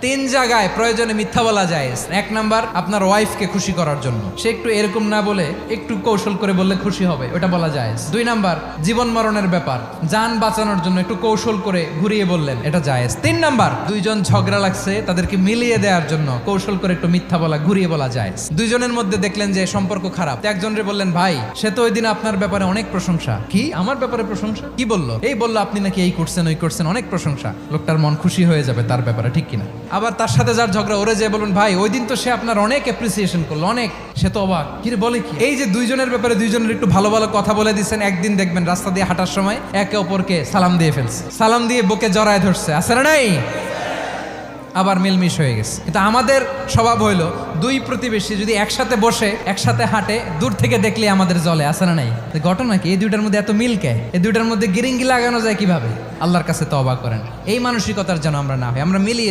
তিন জায়গায় প্রয়োজনে মিথ্যা বলা যায়। এক নাম্বার, আপনার ওয়াইফকে খুশি করার জন্য, সে একটু এরকম না বলে একটু কৌশল করে বললে খুশি হবে, ওটা বলা যায়। দুই নাম্বার, জীবন মরণের ব্যাপার, যান বাঁচানোর জন্য একটু কৌশল করে ঘুরিয়ে বললেন, এটা জায়েজ। তিন নাম্বার, দুইজন ঝগড়া লাগছে তাদেরকে মিলিয়ে দেওয়ার জন্য কৌশল করে একটু মিথ্যা বলা, ঘুরিয়ে বলা যায়। দুইজনের মধ্যে দেখলেন যে সম্পর্ক খারাপ, একজনরে বললেন, ভাই সে তো ওই দিন আপনার ব্যাপারে অনেক প্রশংসা। কি আমার ব্যাপারে প্রশংসা? কি বললো? এই বললো আপনি নাকি এই করছেন ওই করছেন, অনেক প্রশংসা। লোকটার মন খুশি হয়ে যাবে তার ব্যাপারে, ঠিক কিনা? আবার তার সাথে যার ঝগড়া, ওরে যে বলুন, ভাই ওই দিন তো সে আপনার অনেক অ্যাপ্রিসিয়েশন করলো, অনেক, সে তো অবাক, কি রে বলে কি? এই যে দুইজনের ব্যাপারে দুইজনের একটু ভালো ভালো কথা বলে দিচ্ছেন, একদিন দেখবেন রাস্তা দিয়ে হাঁটার সময় একে অপরকে সালাম দিয়ে ফেলছে, সালাম দিয়ে বুকে জড়ায় ধরছে, আছে না নাই? আবার মিলমিশ হয়ে গেছে। কিন্তু আমাদের স্বভাব হইলো, দুই প্রতিবেশী যদি একসাথে বসে একসাথে হাঁটে, দূর থেকে দেখলে আমাদের জ্বলে, আছে না নাই? ঘটনা কি? এই দুইটার মধ্যে এত মিল কে? এই দুইটার মধ্যে গিরিঙ্গি লাগানো যায় কিভাবে? আল্লাহর কাছে তওবা করেন, এই মানসিকতার যেন আমরা না হয়, আমরা মিলিয়ে